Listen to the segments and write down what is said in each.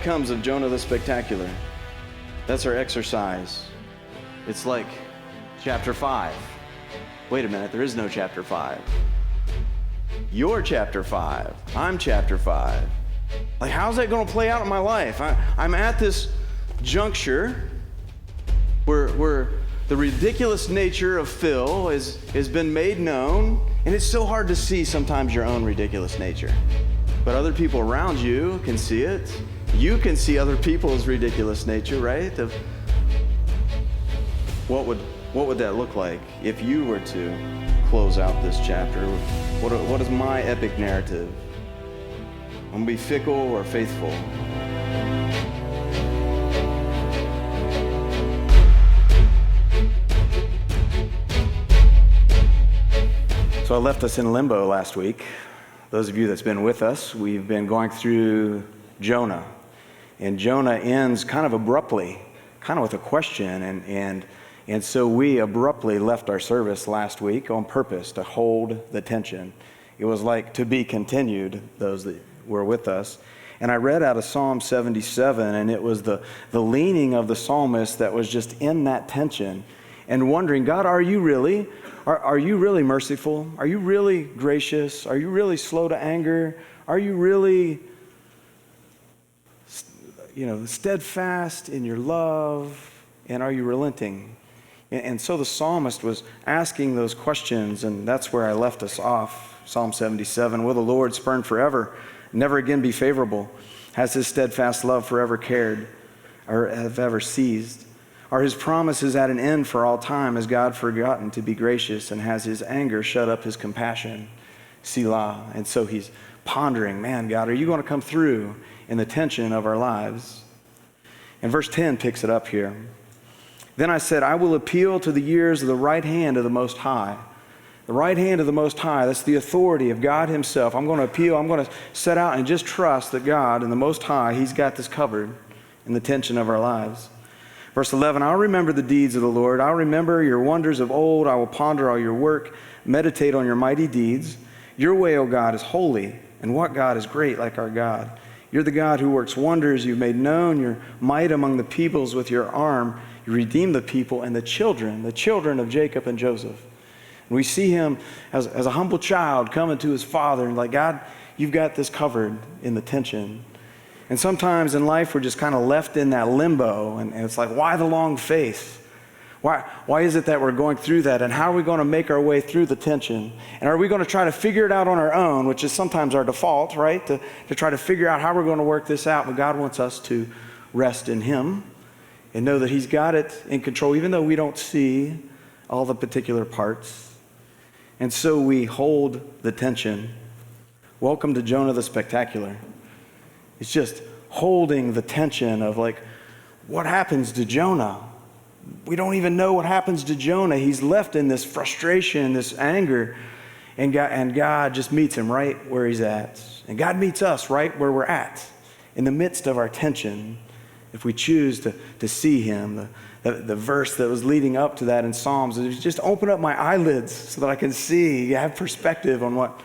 comes of Jonah the Spectacular. That's our exercise. It's like chapter 5. Wait a minute, there is no chapter 5. You're chapter 5. I'm chapter 5. Like, how's that going to play out in my life? I'm at this juncture where the ridiculous nature of Phil has been made known, and it's so hard to see sometimes your own ridiculous nature. But other people around you can see it. You can see other people's ridiculous nature, right? What would that look like if you were to close out this chapter? What is my epic narrative? I'm going to be fickle or faithful? So I left us in limbo last week. Those of you that's been with us, we've been going through Jonah. And Jonah ends kind of abruptly, kind of with a question. And so we abruptly left our service last week on purpose to hold the tension. It was like to be continued, those that were with us. And I read out of Psalm 77, and it was the leaning of the psalmist that was just in that tension and wondering, God, are you really? Are you really merciful? Are you really gracious? Are you really slow to anger? Are you really, steadfast in your love? And are you relenting? And so the psalmist was asking those questions, and that's where I left us off. Psalm 77, will the Lord spurn forever, never again be favorable? Has his steadfast love forever cared, or have ever ceased? Are his promises at an end for all time? Has God forgotten to be gracious, and has his anger shut up his compassion? Selah. And so he's pondering, man, God, are you going to come through in the tension of our lives? And verse 10 picks it up here. Then I said, I will appeal to the years of the right hand of the Most High. The right hand of the Most High, that's the authority of God himself. I'm going to appeal, I'm going to set out and just trust that God and the Most High, he's got this covered in the tension of our lives. Verse 11, I'll remember the deeds of the Lord. I'll remember your wonders of old. I will ponder all your work, meditate on your mighty deeds. Your way, O God, is holy, and what God is great like our God? You're the God who works wonders. You've made known your might among the peoples with your arm. You redeem the people and the children of Jacob and Joseph. And we see him as a humble child coming to his father and like, God, you've got this covered in the tension. And sometimes in life we're just kind of left in that limbo, and it's like, why the long faith? Why is it that we're going through that? And how are we going to make our way through the tension? And are we going to try to figure it out on our own, which is sometimes our default, right? To try to figure out how we're going to work this out. But God wants us to rest in him and know that he's got it in control, even though we don't see all the particular parts. And so we hold the tension. Welcome to Jonah the Spectacular. It's just holding the tension of like, what happens to Jonah? We don't even know what happens to Jonah. He's left in this frustration, this anger, and God just meets him right where he's at. And God meets us right where we're at, in the midst of our tension, if we choose to see him. The verse that was leading up to that in Psalms is just open up my eyelids so that I can see, have perspective on what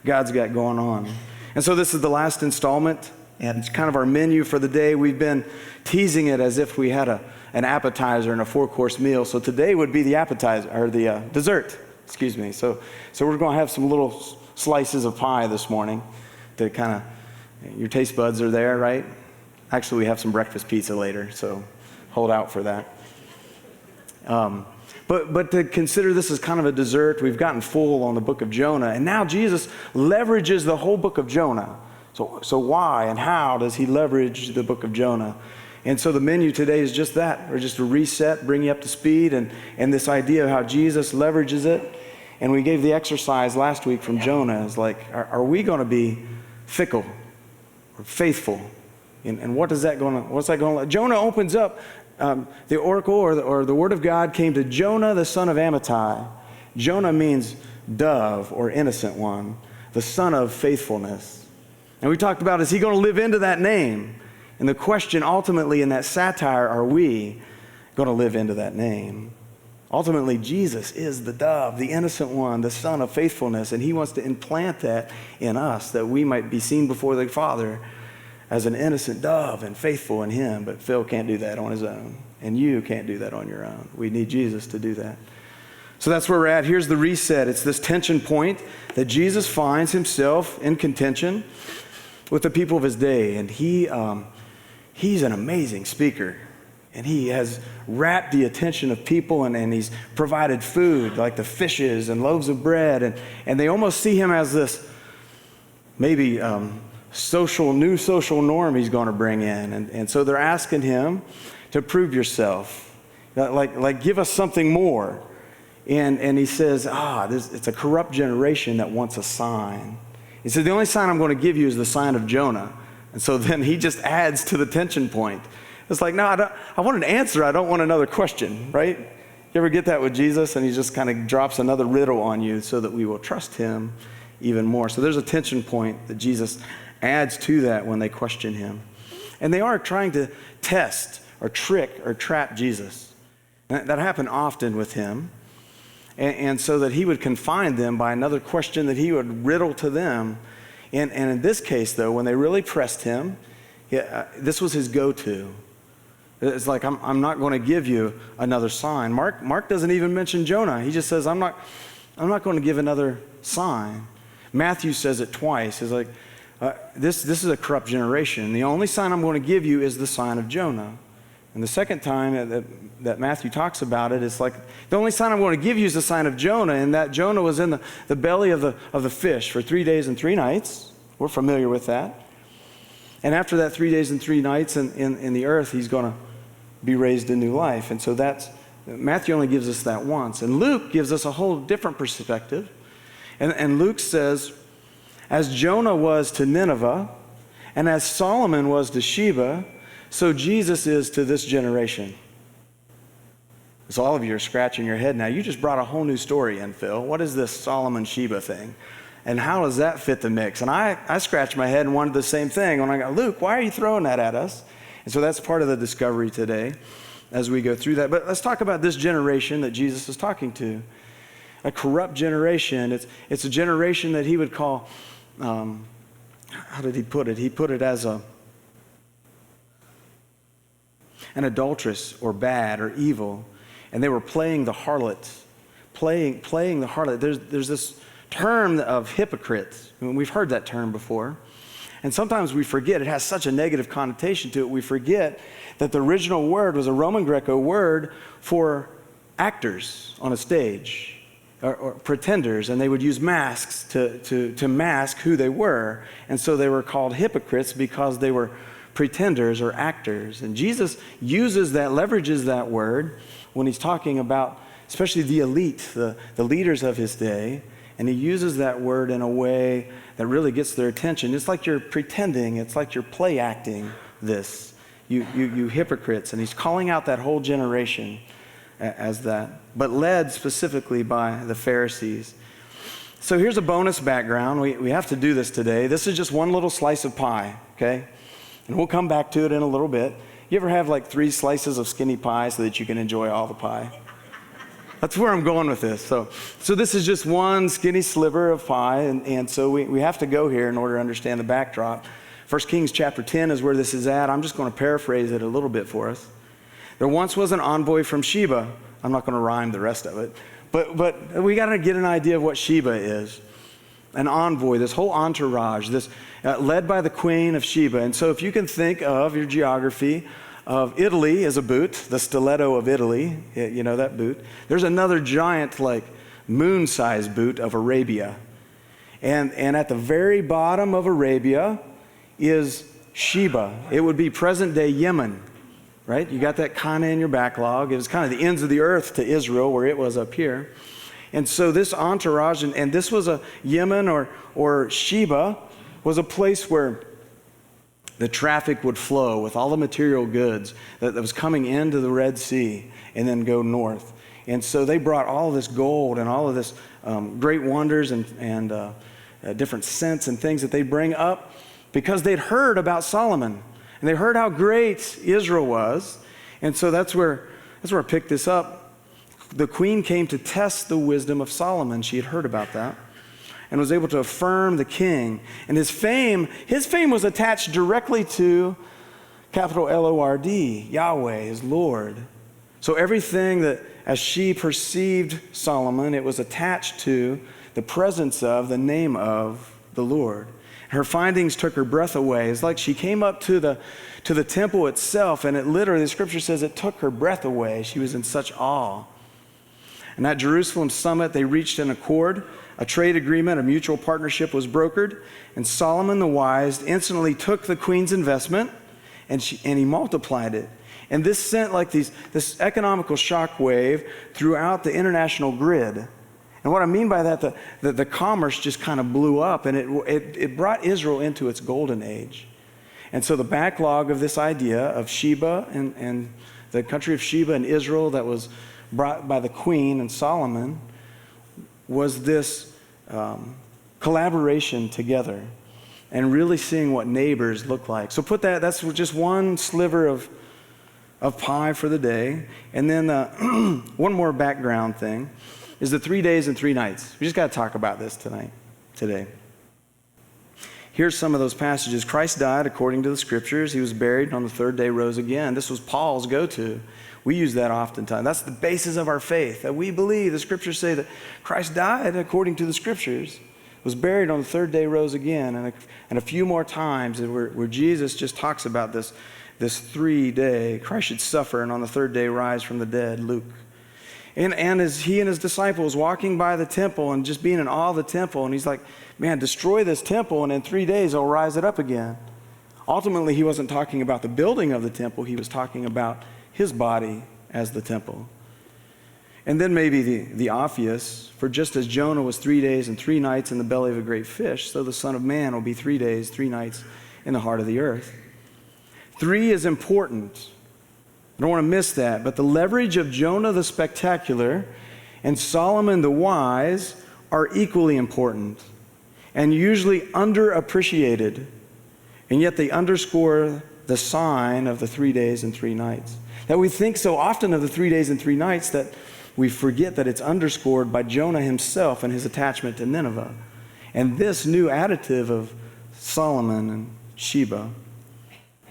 God's got going on. And so this is the last installment, and it's kind of our menu for the day. We've been teasing it as if we had an appetizer and a 4-course meal. So today would be the appetizer, or the dessert, excuse me. So we're going to have some little slices of pie this morning to kind of, your taste buds are there, right? Actually, we have some breakfast pizza later, so hold out for that. But to consider this as kind of a dessert, we've gotten full on the book of Jonah, and now Jesus leverages the whole book of Jonah. So why and how does he leverage the book of Jonah? And so the menu today is just that, or just a reset, bring you up to speed, and this idea of how Jesus leverages it. And we gave the exercise last week from Jonah is like, are we going to be fickle or faithful? And what's that going to? Jonah opens up. The oracle or the word of God came to Jonah, the son of Amittai. Jonah means dove or innocent one, the son of faithfulness. And we talked about, is he going to live into that name? And the question ultimately in that satire, are we going to live into that name? Ultimately, Jesus is the dove, the innocent one, the son of faithfulness, and he wants to implant that in us, that we might be seen before the Father as an innocent dove and faithful in him. But Phil can't do that on his own. And you can't do that on your own. We need Jesus to do that. So that's where we're at. Here's the reset. It's this tension point that Jesus finds himself in contention with the people of his day. And he's an amazing speaker. And he has wrapped the attention of people, and he's provided food like the fishes and loaves of bread. And they almost see him as this maybe new social norm he's going to bring in. And so they're asking him to prove yourself. Like give us something more. And he says, it's a corrupt generation that wants a sign. He said, the only sign I'm going to give you is the sign of Jonah. And so then he just adds to the tension point. It's like, no, I want an answer. I don't want another question, right? You ever get that with Jesus? And he just kind of drops another riddle on you so that we will trust him even more. So there's a tension point that Jesus adds to that when they question him. And they are trying to test or trick or trap Jesus. And that happened often with him. And so that he would confine them by another question that he would riddle to them. And in this case, though, when they really pressed him, this was his go-to. It's like, I'm not going to give you another sign. Mark doesn't even mention Jonah. He just says, I'm not going to give another sign. Matthew says it twice. It's like, this is a corrupt generation. The only sign I'm going to give you is the sign of Jonah. And the second time that Matthew talks about it, it's like, the only sign I'm going to give you is the sign of Jonah, and that Jonah was in the belly of the fish for 3 days and 3 nights. We're familiar with that. And after that 3 days and 3 nights in the earth, he's going to be raised to new life. And so Matthew only gives us that once. And Luke gives us a whole different perspective. And Luke says, as Jonah was to Nineveh, and as Solomon was to Sheba, so Jesus is to this generation. So all of you are scratching your head now. You just brought a whole new story in, Phil. What is this Solomon-Sheba thing? And how does that fit the mix? And I scratched my head and wanted the same thing. When I go, Luke, why are you throwing that at us? And so that's part of the discovery today as we go through that. But let's talk about this generation that Jesus is talking to. A corrupt generation. It's a generation that he would call, how did he put it? He put it as an adulteress or bad or evil. And they were playing the harlot. Playing the harlot. There's this term of hypocrites. I mean, we've heard that term before. And sometimes we forget, it has such a negative connotation to it, we forget that the original word was a Roman Greco word for actors on a stage, or pretenders, and they would use masks to mask who they were. And so they were called hypocrites because they were pretenders or actors. And Jesus leverages that word when he's talking about especially the elite, the leaders of his day. And he uses that word in a way that really gets their attention. It's like you're pretending. It's like you're play acting this. You hypocrites. And he's calling out that whole generation as that, but led specifically by the Pharisees. So here's a bonus background. We have to do this today. This is just one little slice of pie, okay? And we'll come back to it in a little bit. You ever have like 3 slices of skinny pie so that you can enjoy all the pie? That's where I'm going with this. So this is just one skinny sliver of pie, and so we have to go here in order to understand the backdrop. 1 Kings chapter 10 is where this is at. I'm just going to paraphrase it a little bit for us. There once was an envoy from Sheba. I'm not going to rhyme the rest of it, but we got to get an idea of what Sheba is. An envoy, this whole entourage, this led by the queen of Sheba. And so if you can think of your geography of Italy as a boot, the stiletto of Italy, you know that boot. There's another giant, like moon-sized boot of Arabia. And at the very bottom of Arabia is Sheba. It would be present-day Yemen, right? You got that kind of in your backlog. It was kind of the ends of the earth to Israel, where it was up here. And so this entourage, and this was a Yemen or Sheba, was a place where the traffic would flow with all the material goods that was coming into the Red Sea and then go north. And so they brought all of this gold and all of this great wonders and different scents and things that they bring up because they'd heard about Solomon. And they heard how great Israel was. And so that's where I picked this up. The queen came to test the wisdom of Solomon. She had heard about that. and was able to affirm the king. And his fame was attached directly to capital Lord, Yahweh, his Lord. So everything that, as she perceived Solomon, it was attached to the presence of, the name of the Lord. Her findings took her breath away. It's like she came up to the temple itself, and it literally, the scripture says, it took her breath away. She was in such awe. And at Jerusalem summit, they reached an accord. A trade agreement, a mutual partnership was brokered, and Solomon the wise instantly took the queen's investment, and he multiplied it. And this sent like this economical shockwave throughout the international grid. And what I mean by that, the commerce just kind of blew up, and it brought Israel into its golden age. And so the backlog of this idea of Sheba and the country of Sheba and Israel that was brought by the queen and Solomon was this collaboration together and really seeing what neighbors look like. So that's just one sliver of pie for the day. And then one more background thing is the 3 days and 3 nights. We just got to talk about this today. Here's some of those passages. Christ died according to the scriptures. He was buried, and on the third day rose again. This was Paul's go-to. We use that oftentimes. That's the basis of our faith, that we believe the scriptures say that Christ died according to the scriptures, was buried on the third day, rose again, and a few more times where Jesus just talks about this 3 day, Christ should suffer and on the third day rise from the dead, Luke. And as he and his disciples walking by the temple and just being in awe of the temple, and he's like, man, destroy this temple and in 3 days I'll rise it up again. Ultimately, he wasn't talking about the building of the temple. He was talking about his body as the temple. And then maybe the obvious, for just as Jonah was 3 days and 3 nights in the belly of a great fish, so the Son of Man will be 3 days, 3 nights in the heart of the earth. 3 is important. I don't want to miss that. But the leverage of Jonah the spectacular and Solomon the wise are equally important and usually underappreciated. And yet they underscore the sign of the 3 days and 3 nights. That we think so often of the 3 days and 3 nights that we forget that it's underscored by Jonah himself and his attachment to Nineveh. And this new additive of Solomon and Sheba.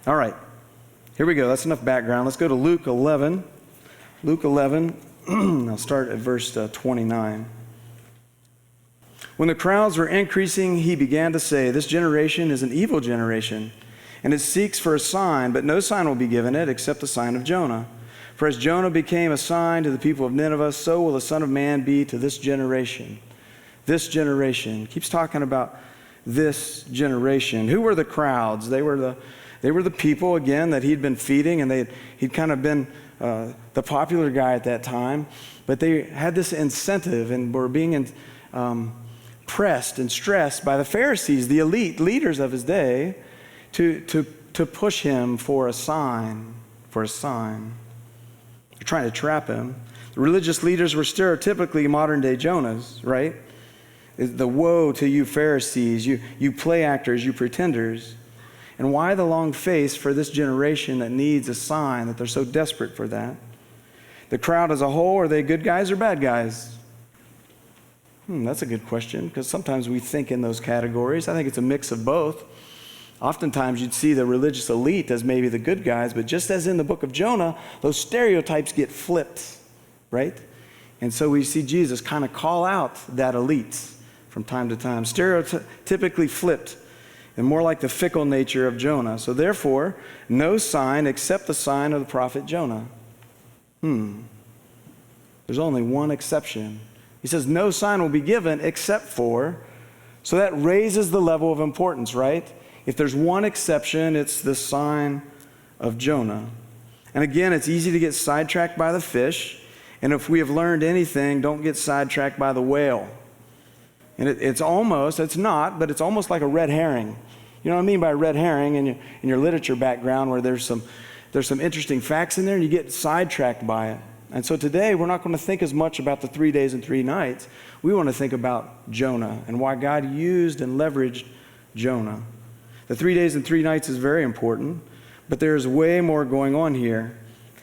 All right, here we go. That's enough background. Let's go to Luke 11. Luke 11, I'll start at verse 29. When the crowds were increasing, he began to say, "This generation is an evil generation, and it seeks for a sign, but no sign will be given it except the sign of Jonah. For as Jonah became a sign to the people of Nineveh, so will the Son of Man be to this generation." This generation. Keeps talking about this generation. Who were the crowds? They were the people, again, that he'd been feeding, and he'd kind of been the popular guy at that time. But they had this incentive and were being pressed and stressed by the Pharisees, the elite leaders of his day, to push him for a sign. They're trying to trap him. The religious leaders were stereotypically modern-day Jonahs, right? The woe to you Pharisees, you play actors, you pretenders. And why the long face for this generation that needs a sign, that they're so desperate for that? The crowd as a whole, are they good guys or bad guys? That's a good question, because sometimes we think in those categories. I think it's a mix of both. Oftentimes you'd see the religious elite as maybe the good guys, but just as in the book of Jonah, those stereotypes get flipped, right? And so we see Jesus kind of call out that elite from time to time, stereotypically flipped, and more like the fickle nature of Jonah. So therefore, no sign except the sign of the prophet Jonah. There's only one exception. He says no sign will be given except for, so that raises the level of importance, right? If there's one exception, it's the sign of Jonah. And again, it's easy to get sidetracked by the fish. And if we have learned anything, don't get sidetracked by the whale. And it's almost like a red herring. You know what I mean by a red herring in your literature background, where there's some interesting facts in there and you get sidetracked by it. And so today, we're not going to think as much about the 3 days and 3 nights. We want to think about Jonah and why God used and leveraged Jonah. The 3 days and 3 nights is very important, but there's way more going on here.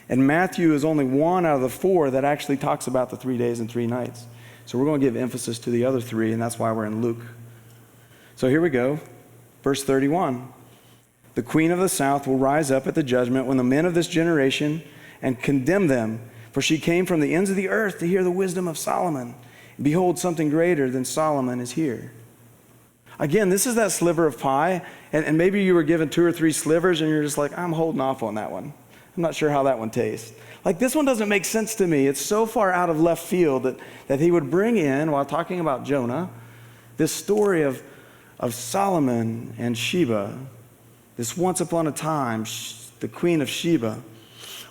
And Matthew is only one out of the 4 that actually talks about the 3 days and 3 nights. So we're going to give emphasis to the other three, and that's why we're in Luke. So here we go. Verse 31. The queen of the south will rise up at the judgment when the men of this generation and condemn them. For she came from the ends of the earth to hear the wisdom of Solomon. And behold, something greater than Solomon is here. Again, this is that sliver of pie. And maybe you were given 2 or 3 slivers and you're just like, I'm holding off on that one. I'm not sure how that one tastes. Like, this one doesn't make sense to me. It's so far out of left field that he would bring in, while talking about Jonah, this story of Solomon and Sheba, this once upon a time, the queen of Sheba.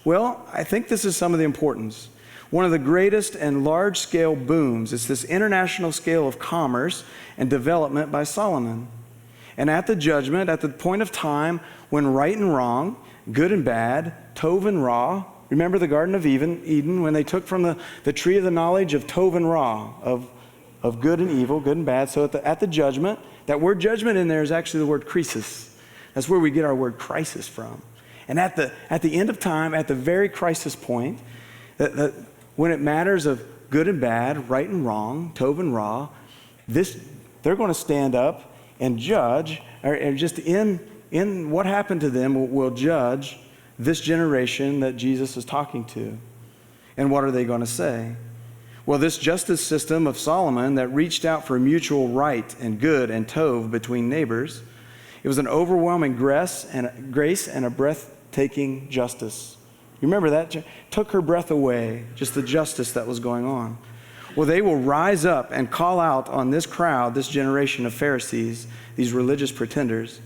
Well, I think this is some of the importance. One of the greatest and large-scale booms is this international scale of commerce and development by Solomon. And at the judgment, at the point of time when right and wrong, good and bad, Tov and Ra, remember the Garden of Eden, when they took from the tree of the knowledge of Tov and Ra, of good and evil, good and bad. So at the judgment, that word judgment in there is actually the word crisis. That's where we get our word crisis from. And at the end of time, at the very crisis point, that when it matters of good and bad, right and wrong, Tov and Ra, they're going to stand up and judge, or just in what happened to them will judge this generation that Jesus is talking to. And what are they going to say? Well, this justice system of Solomon that reached out for mutual right and good and tov between neighbors, it was an overwhelming grace and a breathtaking justice. You remember that? Took her breath away, just the justice that was going on. Well, they will rise up and call out on this crowd, this generation of Pharisees, these religious pretenders,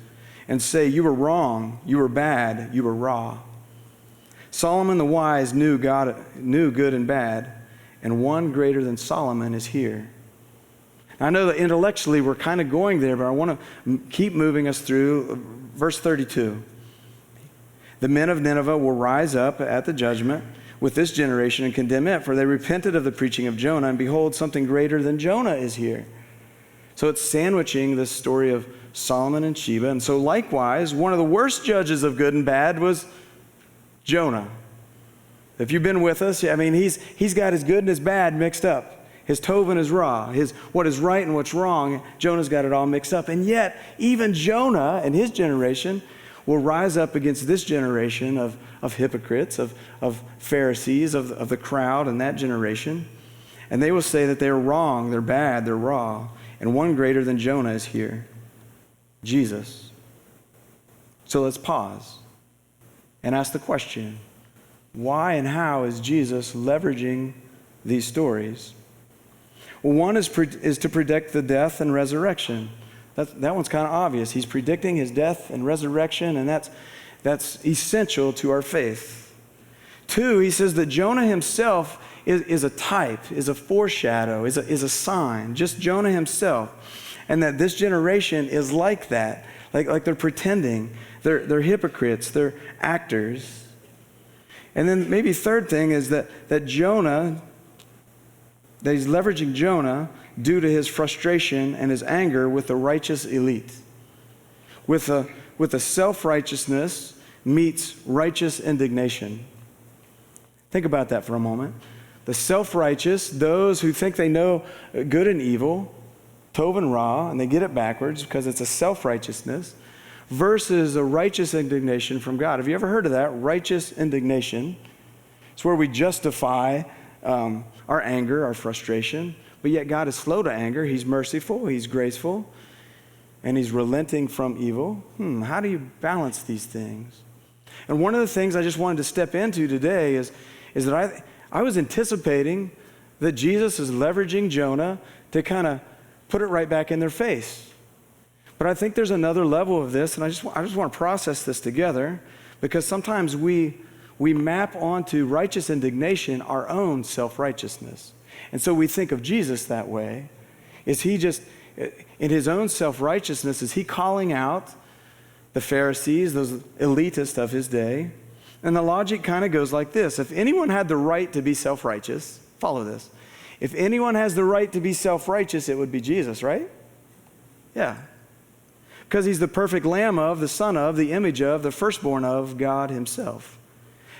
and say, you were wrong, you were bad, you were raw. Solomon the wise knew good and bad, and one greater than Solomon is here. I know that intellectually we're kind of going there, but I want to keep moving us through verse 32. The men of Nineveh will rise up at the judgment with this generation and condemn it, for they repented of the preaching of Jonah, and behold, something greater than Jonah is here. So it's sandwiching this story of Solomon and Sheba. And so likewise, one of the worst judges of good and bad was Jonah. If you've been with us, I mean, he's got his good and his bad mixed up. His tov and his ra, what is right and what's wrong. Jonah's got it all mixed up. And yet, even Jonah and his generation will rise up against this generation of hypocrites, of Pharisees, of the crowd and that generation. And they will say that they're wrong, they're bad, they're raw. And one greater than Jonah is here, Jesus. So let's pause and ask the question, why and how is Jesus leveraging these stories? Well, one is to predict the death and resurrection. That one's kind of obvious. He's predicting his death and resurrection, and that's essential to our faith. 2, he says that Jonah himself is a type, is a foreshadow, is a sign, just Jonah himself. And that this generation is like that, like they're pretending. They're hypocrites, they're actors. And then maybe third thing is that Jonah, that he's leveraging Jonah due to his frustration and his anger with the righteous elite. With a self-righteousness meets righteous indignation. Think about that for a moment. The self-righteous, those who think they know good and evil, tov and ra, and they get it backwards because it's a self-righteousness, versus a righteous indignation from God. Have you ever heard of that? Righteous indignation. It's where we justify our anger, our frustration, but yet God is slow to anger. He's merciful, he's graceful, and he's relenting from evil. How do you balance these things? And one of the things I just wanted to step into today is that I was anticipating that Jesus is leveraging Jonah to kind of put it right back in their face. But I think there's another level of this, and I just want to process this together, because sometimes we map onto righteous indignation our own self-righteousness. And so we think of Jesus that way. Is he just, in his own self-righteousness, is he calling out the Pharisees, those elitists of his day? And the logic kind of goes like this. If anyone had the right to be self-righteous, follow this. If anyone has the right to be self-righteous, it would be Jesus, right? Yeah. Because he's the perfect lamb of, the son of, the image of, the firstborn of God himself.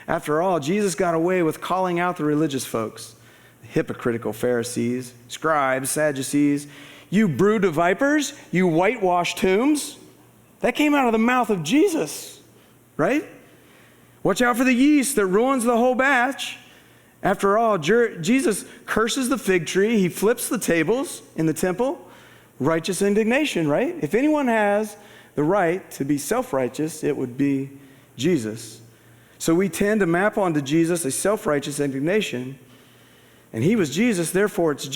After all, Jesus got away with calling out the religious folks, hypocritical Pharisees, scribes, Sadducees, you brood of vipers, you whitewashed tombs. That came out of the mouth of Jesus, right? Watch out for the yeast that ruins the whole batch. After all, Jesus curses the fig tree. He flips the tables in the temple. Righteous indignation, right? If anyone has the right to be self-righteous, it would be Jesus. So we tend to map onto Jesus a self-righteous indignation. And he was Jesus, therefore it's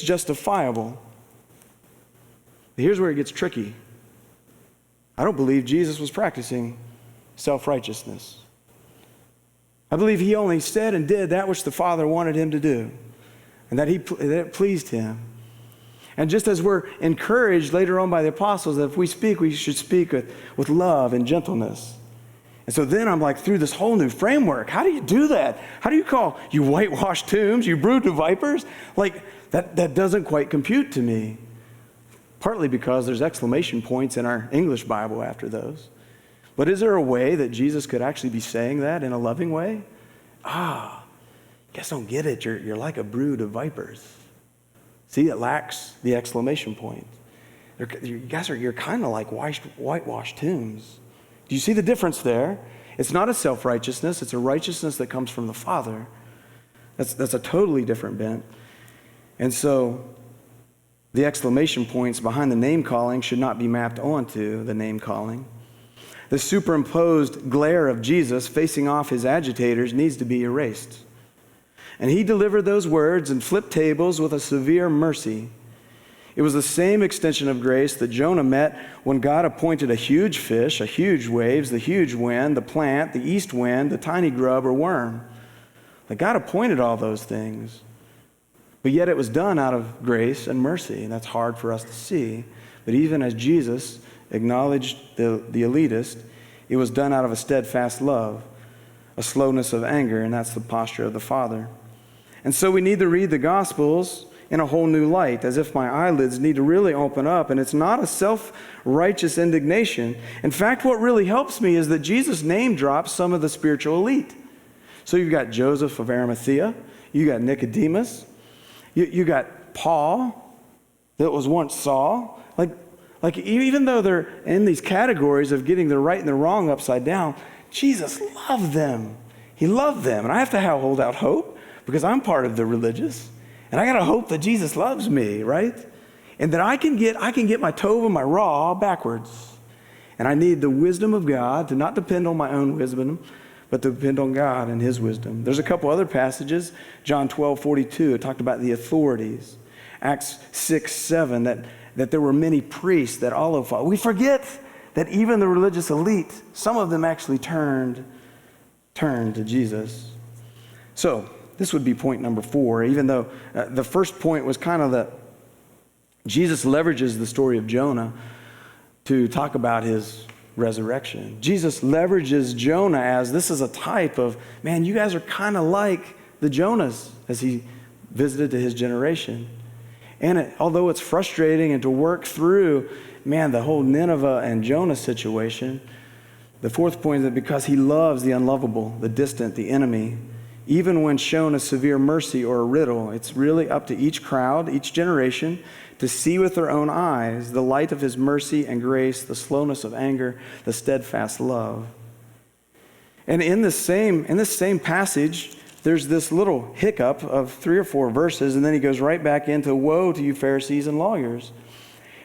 justifiable. But here's where it gets tricky. I don't believe Jesus was practicing self-righteousness. I believe he only said and did that which the Father wanted him to do, and that it pleased him. And just as we're encouraged later on by the apostles that if we speak, we should speak with love and gentleness. And so then I'm like, through this whole new framework, how do you do that? How do you call you whitewashed tombs, you brood of vipers? Like, that doesn't quite compute to me. Partly because there's exclamation points in our English Bible after those. But is there a way that Jesus could actually be saying that in a loving way? You guys don't get it. You're like a brood of vipers. See, it lacks the exclamation point. You're kind of like whitewashed tombs. Do you see the difference there? It's not a self-righteousness. It's a righteousness that comes from the Father. That's a totally different bent. And so the exclamation points behind the name calling should not be mapped onto the name calling. The superimposed glare of Jesus facing off his agitators needs to be erased. And he delivered those words and flipped tables with a severe mercy. It was the same extension of grace that Jonah met when God appointed a huge fish, a huge waves, the huge wind, the plant, the east wind, the tiny grub or worm. Like God appointed all those things. But yet it was done out of grace and mercy, and that's hard for us to see. But even as Jesus acknowledged the elitist, it was done out of a steadfast love, a slowness of anger, and that's the posture of the Father. And so we need to read the Gospels in a whole new light, as if my eyelids need to really open up, and it's not a self-righteous indignation. In fact, what really helps me is that Jesus name drops some of the spiritual elite. So you've got Joseph of Arimathea, you got Nicodemus, you got Paul, that was once Saul. Like even though they're in these categories of getting the right and the wrong upside down, Jesus loved them. He loved them. And I have to hold out hope because I'm part of the religious. And I got to hope that Jesus loves me, right? And that I can get my tov and my raw backwards. And I need the wisdom of God to not depend on my own wisdom, but to depend on God and his wisdom. There's a couple other passages. John 12:42, it talked about the authorities. Acts 6:7, that there were many priests that all followed. We forget that even the religious elite, some of them actually turned to Jesus. So this would be point number 4, even though the first point was kind of that Jesus leverages the story of Jonah to talk about his resurrection. Jesus leverages Jonah as this is a type of, man, you guys are kind of like the Jonahs as he visited to his generation. And although it's frustrating and to work through, man, the whole Nineveh and Jonah situation, the fourth point is that because he loves the unlovable, the distant, the enemy, even when shown a severe mercy or a riddle, it's really up to each crowd, each generation, to see with their own eyes the light of his mercy and grace, the slowness of anger, the steadfast love. And in this same passage, there's this little hiccup of 3 or 4 verses, and then he goes right back into, woe to you Pharisees and lawyers.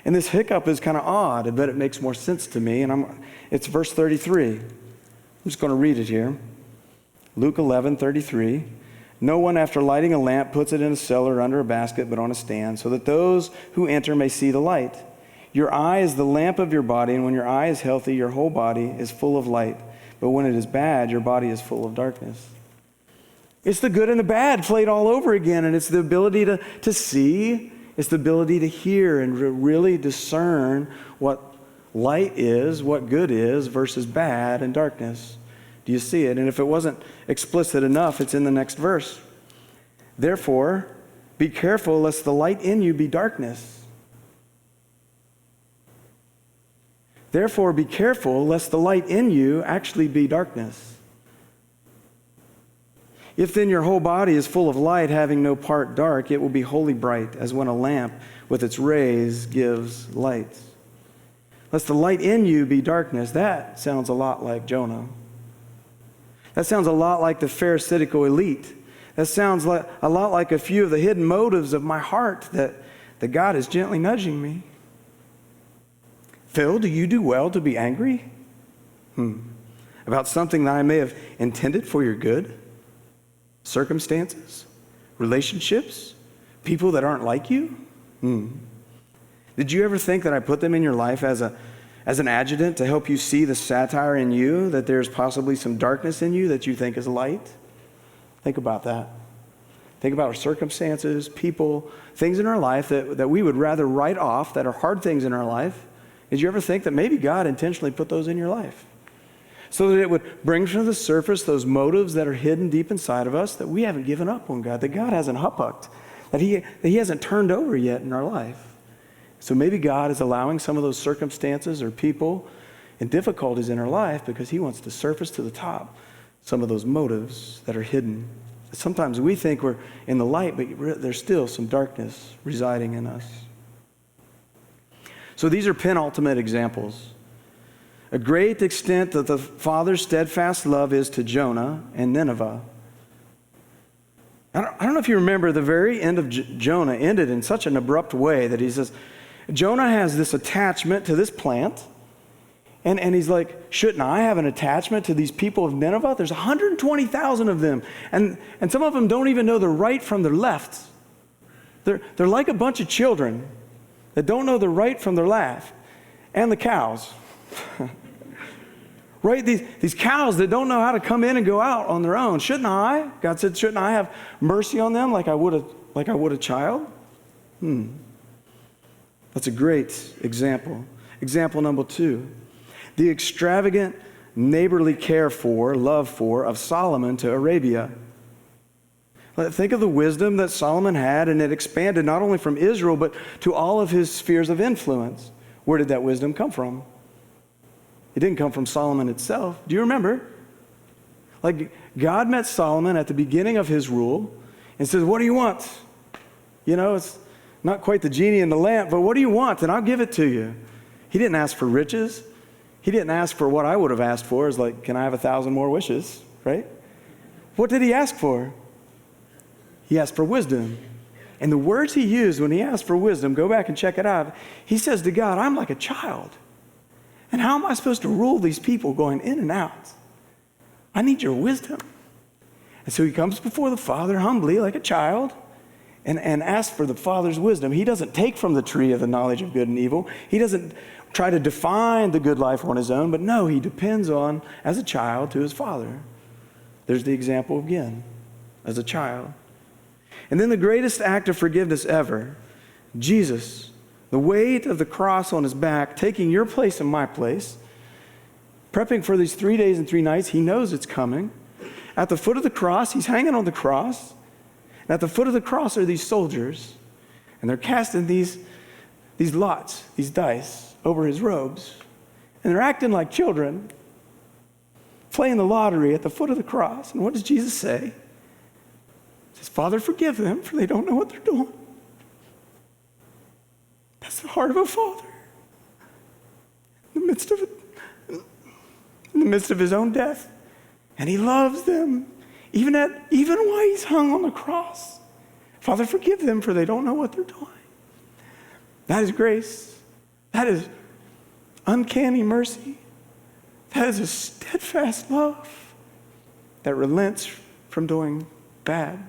And this hiccup is kind of odd, but it makes more sense to me, and it's verse 33. I'm just going to read it here. Luke 11:33. No one after lighting a lamp puts it in a cellar under a basket, but on a stand, so that those who enter may see the light. Your eye is the lamp of your body, and when your eye is healthy, your whole body is full of light. But when it is bad, your body is full of darkness. It's the good and the bad played all over again, and it's the ability to see, it's the ability to hear and really discern what light is, what good is, versus bad and darkness. Do you see it? And if it wasn't explicit enough, it's in the next verse. Therefore, be careful lest the light in you be darkness. Therefore, be careful lest the light in you actually be darkness. If then your whole body is full of light, having no part dark, it will be wholly bright, as when a lamp with its rays gives light. Lest the light in you be darkness. That sounds a lot like Jonah. That sounds a lot like the Pharisaical elite. That sounds a lot like a few of the hidden motives of my heart that God is gently nudging me. Phil, do you do well to be angry? About something that I may have intended for your good? Circumstances? Relationships? People that aren't like you? Did you ever think that I put them in your life as an adjutant to help you see the satire in you, that there's possibly some darkness in you that you think is light? Think about that. Think about our circumstances, people, things in our life that we would rather write off, that are hard things in our life. Did you ever think that maybe God intentionally put those in your life? So that it would bring to the surface those motives that are hidden deep inside of us, that we haven't given up on God, that God hasn't huckbucked, that he hasn't turned over yet in our life. So maybe God is allowing some of those circumstances or people and difficulties in our life because he wants to surface to the top some of those motives that are hidden. Sometimes we think we're in the light, but there's still some darkness residing in us. So these are penultimate examples. A great extent that the Father's steadfast love is to Jonah and Nineveh. I don't know if you remember, the very end of Jonah ended in such an abrupt way that he says, Jonah has this attachment to this plant, and he's like, shouldn't I have an attachment to these people of Nineveh? There's 120,000 of them, and some of them don't even know the right from their left. They're like a bunch of children that don't know the right from their left, and the cows. Right? These cows that don't know how to come in and go out on their own. Shouldn't I? God said, shouldn't I have mercy on them like I would a child? That's a great example. Example number 2. The extravagant neighborly care for, love for, of Solomon to Arabia. Think of the wisdom that Solomon had, and it expanded not only from Israel, but to all of his spheres of influence. Where did that wisdom come from? It didn't come from Solomon itself. Do you remember? Like, God met Solomon at the beginning of his rule and says, what do you want? You know, it's not quite the genie in the lamp, but what do you want? And I'll give it to you. He didn't ask for riches. He didn't ask for what I would have asked for, is like, can I have 1,000 more wishes, right? What did he ask for? He asked for wisdom. And the words he used when he asked for wisdom, go back and check it out. He says to God, I'm like a child. And how am I supposed to rule these people going in and out? I need your wisdom. And so he comes before the Father humbly like a child and asks for the Father's wisdom. He doesn't take from the tree of the knowledge of good and evil. He doesn't try to define the good life on his own, but no, he depends on, as a child, to his Father. There's the example again, as a child. And then the greatest act of forgiveness ever, Jesus, the weight of the cross on his back, taking your place and my place, prepping for these 3 days and 3 nights. He knows it's coming. At the foot of the cross, he's hanging on the cross. And at the foot of the cross are these soldiers, and they're casting these lots, these dice, over his robes. And they're acting like children, playing the lottery at the foot of the cross. And what does Jesus say? He says, Father, forgive them, for they don't know what they're doing. That's the heart of a father. In the midst of his own death. And he loves them, even while he's hung on the cross. Father, forgive them, for they don't know what they're doing. That is grace. That is uncanny mercy. That is a steadfast love that relents from doing bad.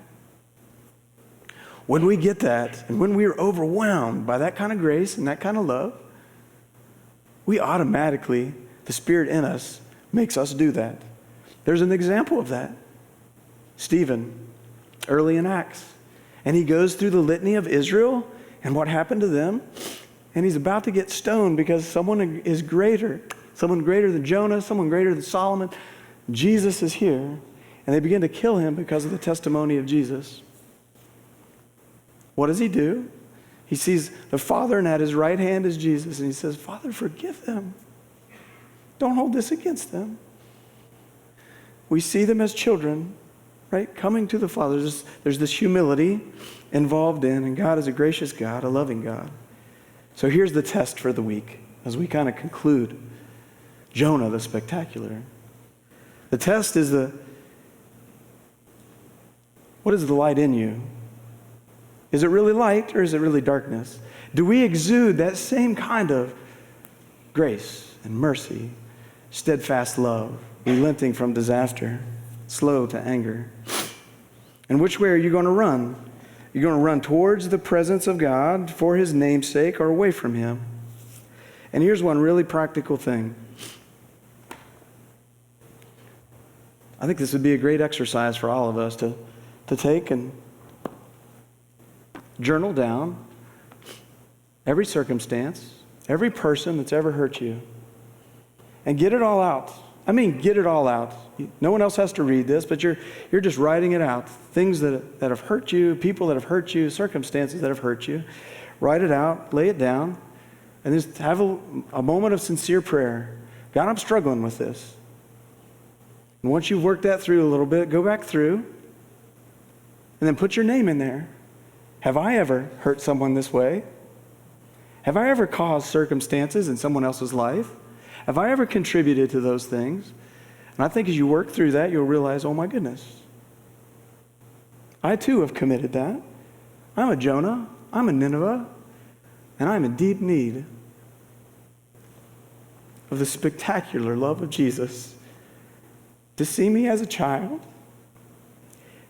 When we get that, and when we are overwhelmed by that kind of grace and that kind of love, we automatically, the Spirit in us makes us do that. There's an example of that. Stephen, early in Acts. And he goes through the litany of Israel and what happened to them. And he's about to get stoned because someone is greater. Someone greater than Jonah, someone greater than Solomon. Jesus is here. And they begin to kill him because of the testimony of Jesus. What does he do? He sees the Father, and at his right hand is Jesus. And he says, Father, forgive them. Don't hold this against them. We see them as children, right? Coming to the Father. There's this humility involved in, and God is a gracious God, a loving God. So here's the test for the week as we kind of conclude Jonah the Spectacular. The test is what is the light in you? Is it really light or is it really darkness? Do we exude that same kind of grace and mercy, steadfast love, relenting from disaster, slow to anger? And which way are you going to run? You're going to run towards the presence of God for his name's sake or away from him? And here's one really practical thing. I think this would be a great exercise for all of us to take and journal down every circumstance, every person that's ever hurt you, and get it all out. I mean, get it all out. No one else has to read this, but you're just writing it out. Things that have hurt you, people that have hurt you, circumstances that have hurt you. Write it out, lay it down, and just have a moment of sincere prayer. God, I'm struggling with this. And once you've worked that through a little bit, go back through, and then put your name in there. Have I ever hurt someone this way? Have I ever caused circumstances in someone else's life? Have I ever contributed to those things? And I think as you work through that, you'll realize, oh my goodness, I too have committed that. I'm a Jonah, I'm a Nineveh, and I'm in deep need of the spectacular love of Jesus to see me as a child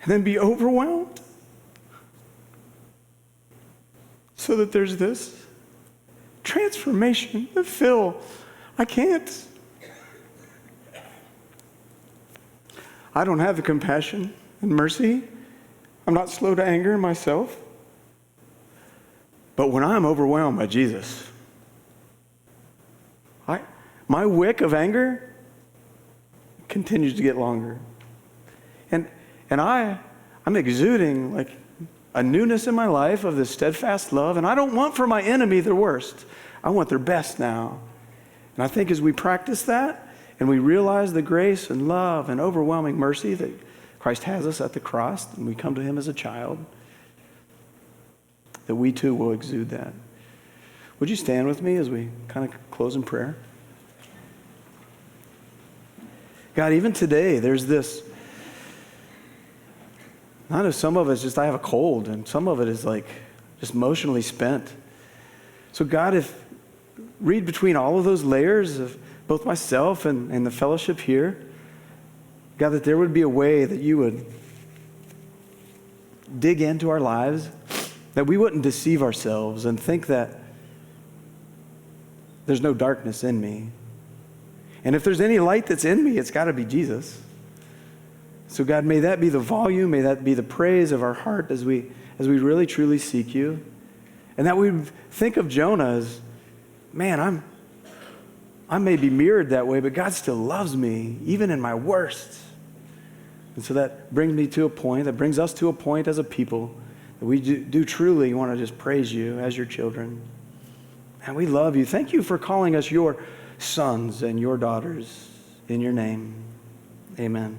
and then be overwhelmed so that there's this transformation that Phil, I can't. I don't have the compassion and mercy. I'm not slow to anger myself. But when I'm overwhelmed by Jesus, my wick of anger continues to get longer. And I'm exuding like a newness in my life of this steadfast love, and I don't want for my enemy their worst. I want their best now. And I think as we practice that, and we realize the grace and love and overwhelming mercy that Christ has us at the cross, and we come to him as a child, that we too will exude that. Would you stand with me as we kind of close in prayer? God, even today, there's this, I know some of it's just I have a cold, and some of it is like just emotionally spent. So God, read between all of those layers of both myself and the fellowship here, God, that there would be a way that you would dig into our lives, that we wouldn't deceive ourselves and think that there's no darkness in me. And if there's any light that's in me, it's got to be Jesus. So God, may that be the volume, may that be the praise of our heart as we really truly seek you. And that we think of Jonah as, man, I may be mirrored that way, but God still loves me, even in my worst. And so that brings us to a point as a people that we do truly want to just praise you as your children. And we love you. Thank you for calling us your sons and your daughters in your name. Amen.